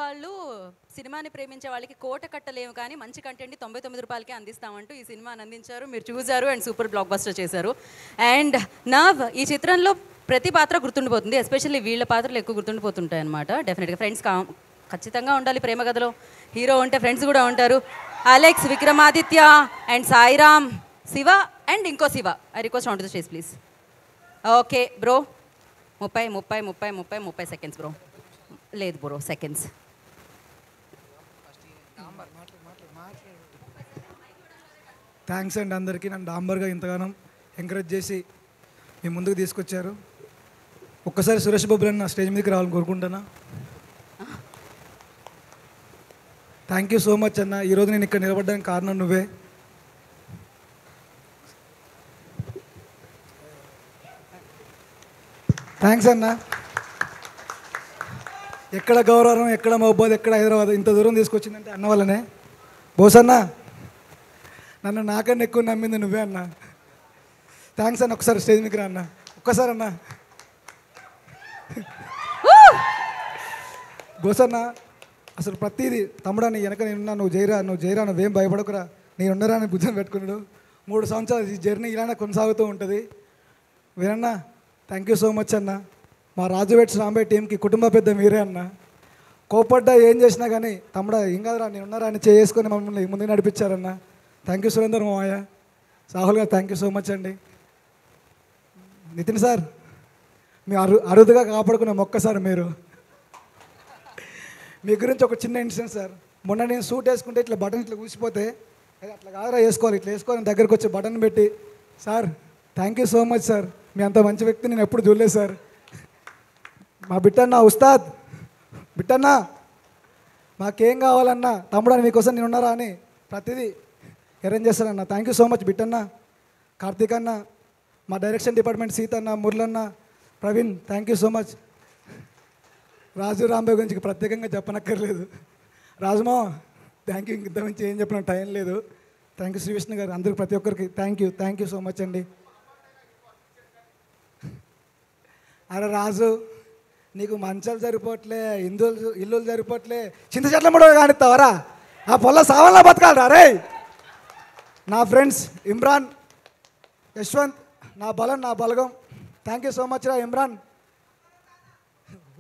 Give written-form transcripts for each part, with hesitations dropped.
వాళ్ళు సినిమాని ప్రేమించే వాళ్ళకి కోట కట్టలేము కానీ మంచి కంటెంట్ 99 రూపాయలకే అందిస్తామంటూ ఈ సినిమాని అందించారు. మీరు చూశారు అండ్ సూపర్ బ్లాక్ బస్టర్ చేశారు. అండ్ నవ్ ఈ చిత్రంలో ప్రతి పాత్ర గుర్తుండిపోతుంది. ఎస్పెషల్లీ వీళ్ళ పాత్రలు ఎక్కువ గుర్తుండిపోతుంటాయి అనమాట. డెఫినెట్గా ఫ్రెండ్స్ ఖచ్చితంగా ఉండాలి ప్రేమ కథలో. హీరో ఉంటే ఫ్రెండ్స్ కూడా ఉంటారు. Alex, Vikramaditya and Sairam, Shiva and ఇంకో Shiva. I request on to the stage please. Okay bro, 30 seconds bro. లేదు బ్రో, సెకండ్స్. థ్యాంక్స్ అండి అందరికీ, నన్ను డాంబర్గా ఇంతగానం ఎంకరేజ్ చేసి మీ ముందుకు తీసుకొచ్చారు. ఒక్కసారి సురేష్ బాబు నా స్టేజ్ మీదకి రావాలని కోరుకుంటున్నా. థ్యాంక్ యూ సో మచ్ అన్న. ఈరోజు నేను ఇక్కడ నిలబడడానికి కారణం నువ్వే. థ్యాంక్స్ అన్న. ఎక్కడ గౌరవం, ఎక్కడ మహబాద్, ఎక్కడ హైదరాబాద్, ఇంత దూరం తీసుకొచ్చిందంటే అన్న వల్లనే. బోసన్న, నన్ను నాకన్నా ఎక్కువ నమ్మింది నువ్వే అన్న. థ్యాంక్స్ అన్న. ఒకసారి స్టేజ్ మీకు రా అన్న, ఒక్కసారి అన్న. బోసన్న, అసలు ప్రతిదీ తమ్ముడా నీ వెనక నేనున్నా, నువ్వు జైరా నువ్వేం భయపడకురా, నేను ఉండరా అని బుద్ధం పెట్టుకున్నాడు. 3 సంవత్సరాలు ఈ జర్నీ ఇలానే కొనసాగుతూ ఉంటుంది. వీరన్నా థ్యాంక్ యూ సో మచ్ అన్న. మా రాజు వెట్స్ రాంబాయ్ టీంకి కుటుంబ పెద్ద మీరే అన్న. కోపడ్డా ఏం చేసినా కానీ తమ్ముడా ఏం కాదురా నేను ఉన్నారా అని చేసుకొని మమ్మల్ని ముందుకు నడిపించారన్న. థ్యాంక్ యూ సురేందర్ మావయ్య, సాహుల్ గారు థ్యాంక్ యూ సో మచ్ అండి. నితిన్ సార్, మీ అరుదుగా కాపాడుకున్న మొక్కసారి మీరు. మీ గురించి ఒక చిన్న ఇన్సిడెంట్ సార్. మొన్న నేను సూట్ వేసుకుంటే ఇట్లా బటన్ ఇట్లా కూసిపోతే అట్లా కాదురా వేసుకోవాలి, ఇట్లా వేసుకొని దగ్గరకు వచ్చి బటన్ పెట్టి sir thank you so much sir, మీ అంత మంచి వ్యక్తి నేను ఎప్పుడు చూడలేదు సార్. మా బిట్టన్న ఉస్తాద్, బిట్టన్న మాకేం కావాలన్నా తమ్ముడు మీకోసం నేను ఉన్నారా అని ప్రతిదీ అరేంజ్ చేస్తానన్న. థ్యాంక్ యూ సో మచ్ బిట్టన్న. కార్తీక్ అన్న, మా డైరెక్షన్ డిపార్ట్మెంట్ సీతన్న, మురళన్న, Praveen thank you so much. Raju Rambai గురించి ప్రత్యేకంగా చెప్పనక్కర్లేదు. రాజుమా థ్యాంక్ యూ, ఇంత మంచి ఏం చెప్పిన టైం లేదు. థ్యాంక్ యూ శ్రీ విష్ణు గారు, అందరికి ప్రతి ఒక్కరికి థ్యాంక్ యూ సో మచ్ అండి. అరే రాజు, నీకు మంచాలు సరిపోవట్లే, ఇల్లులు సరిపోవట్లే, చింత చెట్ల కూడా కానిస్తావరా, ఆ పొల్ల సావల్లా బతకాలరా రే. నా ఫ్రెండ్స్ ఇమ్రాన్, యశ్వంత్, నా బలగం థ్యాంక్ యూ సో మచ్ రా ఇమ్రాన్.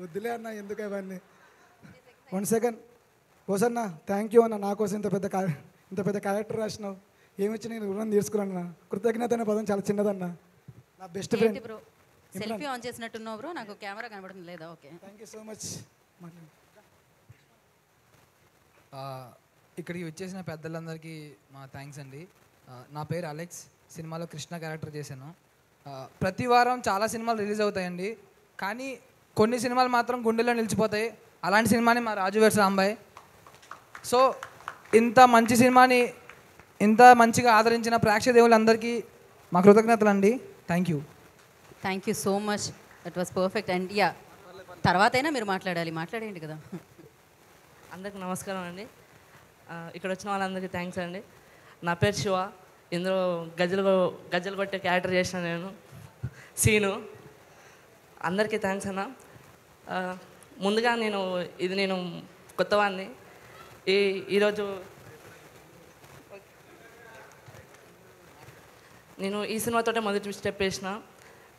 వద్దులే అన్న ఎందుకు అవన్నీ. 1 సెకండ్ కోసన్న, థ్యాంక్ యూ అన్న. నా కోసం ఇంత పెద్ద క్యారెక్టర్ రాసినావు, ఏమిచ్చి నేను రుణం తీసుకున్నాను. కృతజ్ఞత అనే పదం చాలా చిన్నదన్న. నా బెస్ట్ ఫ్రెండ్. సెల్ఫీ ఆన్ చేసినట్టున్నావు బ్రో, నాకు కెమెరా కనబడుతుంది లేదా? Okay thank you so much. ఇక్కడికి వచ్చేసిన పెద్దలందరికీ మా థ్యాంక్స్ అండి. నా పేరు అలెక్స్, సినిమాలో కృష్ణ క్యారెక్టర్ చేశాను. ప్రతి వారం చాలా సినిమాలు రిలీజ్ అవుతాయండి, కానీ కొన్ని సినిమాలు మాత్రం గుండెలో నిలిచిపోతాయి. అలాంటి సినిమాని మా రాజు వెట్స్ రాంబాయ్. సో ఇంత మంచి సినిమాని ఇంత మంచిగా ఆదరించిన ప్రేక్షక దేవులందరికీ మా కృతజ్ఞతలు అండి. Thank you so much. That was perfect. And yeah, తర్వాతైనా మీరు మాట్లాడేయండి కదా. అందరికీ నమస్కారం అండి. ఇక్కడ వచ్చిన వాళ్ళందరికీ థ్యాంక్స్ అండి. నా పేరు శివ, ఇందులో గజ్జలు కొట్టే క్యారెక్టర్ చేసిన నేను సీను. అందరికీ థ్యాంక్స్ అన్న. ముందుగా నేను కొత్తవాడిని. ఈరోజు నేను ఈ సినిమాతోటే మొదటి స్టెప్ వేసిన.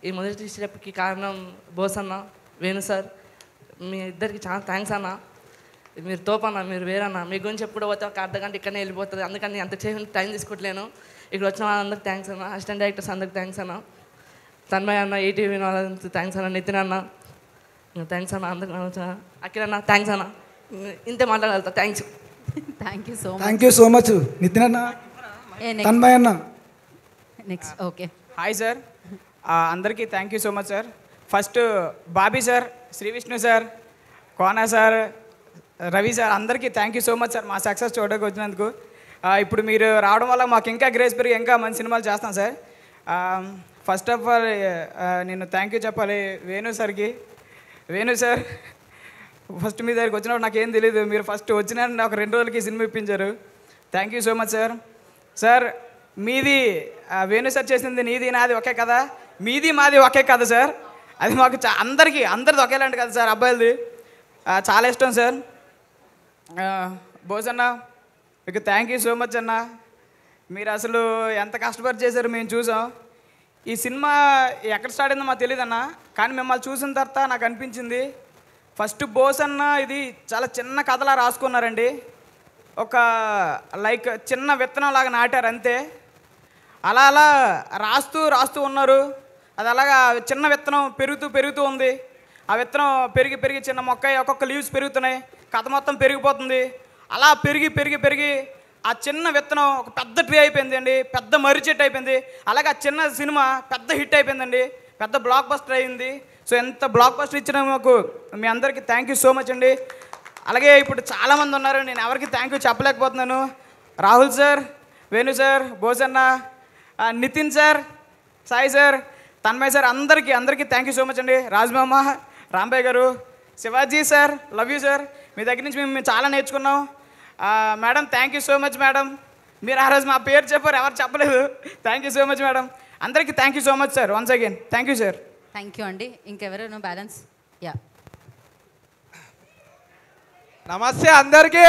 ఈ మొదటి స్టెప్కి కారణం బోసన్న, వేణు సార్, మీ ఇద్దరికి చాలా థ్యాంక్స్ అన్న. మీరు తోపన్న, మీరు వేరన్న. మీ గురించి ఎప్పుడు పోతే ఒక అర్ధగంట ఇక్కడనే వెళ్ళిపోతుంది, అందుకని అంత టైం తీసుకోవట్లేను. ఇక్కడ వచ్చిన వాళ్ళందరికీ థ్యాంక్స్ అన్న. అసిస్టెంట్ డైరెక్టర్స్ అందరికి థ్యాంక్స్ అన్న. తన్మయ్ అన్న, ఈటీవీ వాళ్ళంతా థ్యాంక్స్ అన్న. నితిన్ అన్న థ్యాంక్స్ అన్న. అందరికి అఖిల్ అన్న థ్యాంక్స్ అన్న. ఇంతే మాట్లాడగలుగుతా. Thanks. Thank you so much Nitin అన్న, తన్మయ్ అన్న. Next okay. హాయ్ సార్, అందరికీ thank you so much sir. First Bobby sir, Shri Vishnu sir, Kona sir, Ravi sir, అందరికీ thank you so much sir మా సక్సెస్ చూడడానికి వచ్చినందుకు. ఇప్పుడు మీరు రావడం వల్ల మాకు ఇంకా గ్రేస్ పెరిగి ఇంకా మంచి సినిమాలు చేస్తాం సార్. ఫస్ట్ ఆఫ్ ఆల్ నేను థ్యాంక్ యూ చెప్పాలి వేణు సార్కి. వేణు సార్, ఫస్ట్ మీ దగ్గరికి వచ్చినప్పుడు నాకేం తెలియదు, మీరు ఫస్ట్ వచ్చిన ఒక 2 రోజులకి సినిమా ఇప్పించారు. Thank you so much sir. Sir మీది వేణు సార్ చేసింది నీది నాది ఒకే కదా, మీది మాది ఒకే కదా సార్. అది మాకు అందరిది ఒకేలాంటి కదా సార్. అబ్బాయిలది చాలా ఇష్టం సార్. బోస్ అన్న మీకు థ్యాంక్ యూ సో మచ్ అన్న. మీరు అసలు ఎంత కష్టపడి చేశారు మేము చూసాం. ఈ సినిమా ఎక్కడ స్టార్ట్ అయిందో మాకు తెలియదు అన్న, కానీ మిమ్మల్ని చూసిన తర్వాత నాకు అనిపించింది ఫస్ట్ బోస్ అన్న ఇది చాలా చిన్న కథలా రాసుకున్నారండి. ఒక లైక్ చిన్న విత్తనం లాగా నాటారు అంతే. అలా అలా రాస్తూ రాస్తూ ఉన్నారు. అది అలాగా చిన్న విత్తనం పెరుగుతూ ఉంది. ఆ విత్తనం పెరిగి పెరిగి చిన్న మొక్క ఒక్కొక్క లీవ్స్ పెరుగుతున్నాయి, కథ మొత్తం పెరిగిపోతుంది. అలా పెరిగి పెరిగి పెరిగి ఆ చిన్న విత్తనం ఒక పెద్ద ట్రీ అయిపోయింది అండి, పెద్ద మర్రి చెట్టు అయిపోయింది. అలాగే ఆ చిన్న సినిమా పెద్ద హిట్ అయిపోయిందండి, పెద్ద బ్లాక్ బస్టర్ అయింది. సో ఎంత బ్లాక్ బస్టర్ ఇచ్చిన మాకు మీ అందరికీ థ్యాంక్ యూ సో మచ్ అండి. అలాగే ఇప్పుడు చాలామంది ఉన్నారు, నేను ఎవరికి థ్యాంక్ యూ చెప్పలేకపోతున్నాను. రాహుల్ సార్, వేణు సార్, బోసన్న, Nitin sir, Sai sir, Tanmay sir, అందరికీ థ్యాంక్ యూ సో మచ్ అండి. రాజ్మామ, రాంబాయ్ గారు, Shivaji sir, love you sir. మీ దగ్గర నుంచి మేము చాలా నేర్చుకున్నాం. Madam thank you so much madam. మీరు ఆ రోజు మా పేరు చెప్పారు, ఎవరు చెప్పలేదు. Thank you so much madam. అందరికీ thank you so much sir. Once again thank you sir. Thank you అండి. ఇంకెవరైనా బ్యాలెన్స్? యా, నమస్తే అందరికీ.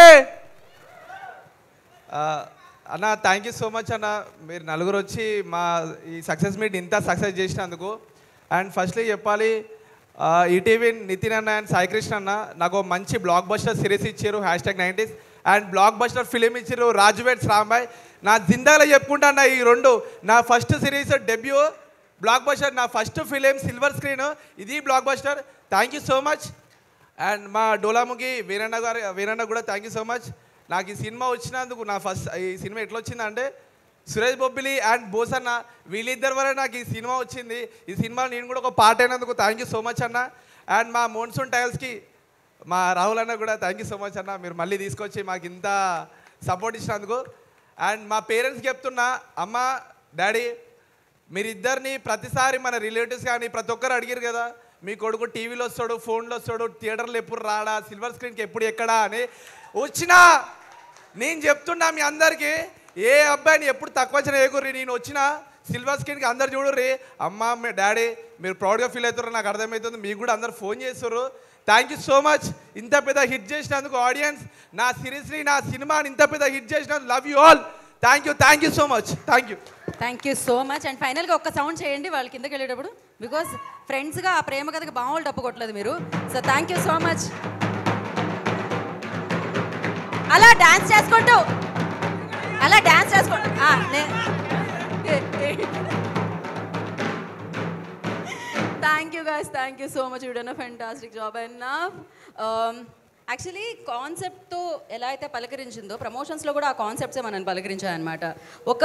అన్న థ్యాంక్ యూ సో మచ్ అన్న, మీరు నలుగురు వచ్చి మా ఈ సక్సెస్ మీట్ ఇంత సక్సెస్ చేసినందుకు. అండ్ ఫస్ట్లీ చెప్పాలి, ఈటీవీ నితిన్ అన్న అండ్ సాయికృష్ణ అన్న నాకు మంచి బ్లాక్ బస్టర్ సిరీస్ ఇచ్చారు, #90s, and block buster film ఇచ్చారు రాజు వెడ్స్ రాంబాయ్. నా జిందాలో చెప్పుకుంటా ఈ రెండు నా first series debut block buster, నా ఫస్ట్ ఫిలిం సిల్వర్ స్క్రీన్, ఇది block buster. Thank you so much. And మా డోలాముగి వీరన్న కూడా థ్యాంక్ యూ సో మచ్. నాకు ఈ సినిమా వచ్చినందుకు నా ఫస్ట్ ఈ సినిమా ఎట్లా వచ్చిందంటే సురేష్ బొబ్బిలి అండ్ బోసన్న వీళ్ళిద్దరి వల్ల నాకు ఈ సినిమా వచ్చింది. ఈ సినిమా నేను కూడా ఒక పార్ట్ అయినందుకు థ్యాంక్ యూ సో మచ్ అన్న. అండ్ మా మోన్సూన్ టైల్స్కి మా రాహుల్ అన్న కూడా థ్యాంక్ యూ సో మచ్ అన్న, మీరు మళ్ళీ తీసుకొచ్చి మాకు ఇంత సపోర్ట్ ఇచ్చినందుకు. అండ్ మా పేరెంట్స్కి చెప్తున్నా, అమ్మ డాడీ మీరిద్దరిని ప్రతిసారి మన రిలేటివ్స్ కానీ ప్రతి ఒక్కరు అడిగారు కదా, మీ కొడుకు టీవీలో వస్తాడు, ఫోన్లో వస్తాడు, థియేటర్లో ఎప్పుడు రాడా, సిల్వర్ స్క్రీన్కి ఎప్పుడు ఎక్కడా అని వచ్చినా నేను చెప్తున్నా మీ అందరికీ, ఏ అబ్బాయిని ఎప్పుడు తక్కువ వచ్చినా ఏగుర్రి, నేను వచ్చిన సిల్వర్ స్క్రీన్కి అందరు చూడుర్రి. అమ్మ మీ డాడీ మీరు ప్రౌడ్గా ఫీల్ అవుతారు, నాకు అర్థమవుతుంది. మీకు కూడా అందరు ఫోన్ చేస్తారు. Thank you so much. ఇంత పెద్ద హిట్ చేసినందుకు ఆడియన్స్, నా సిరీస్ని నా సినిమాని ఇంత పెద్ద హిట్ చేసినందుకు love you all. Thank you so much. Thank you so much. And ఫైనల్గా ఒక్క సౌండ్ చేయండి వాళ్ళ కిందకి వెళ్ళేటప్పుడు, బికాజ్ ఫ్రెండ్స్గా ఆ ప్రేమ కథకి బాగా డప్పు కొట్టలేదు మీరు. So thank you so much. అలా డాన్స్ చేసుకుంటూ thank you guys, thank you so much. You done a fantastic job. And actually కాన్సెప్ట్తో ఎలా అయితే పలకరించిందో ప్రమోషన్స్లో కూడా ఆ కాన్సెప్ట్సే మనల్ని పలకరించాయన్నమాట. ఒక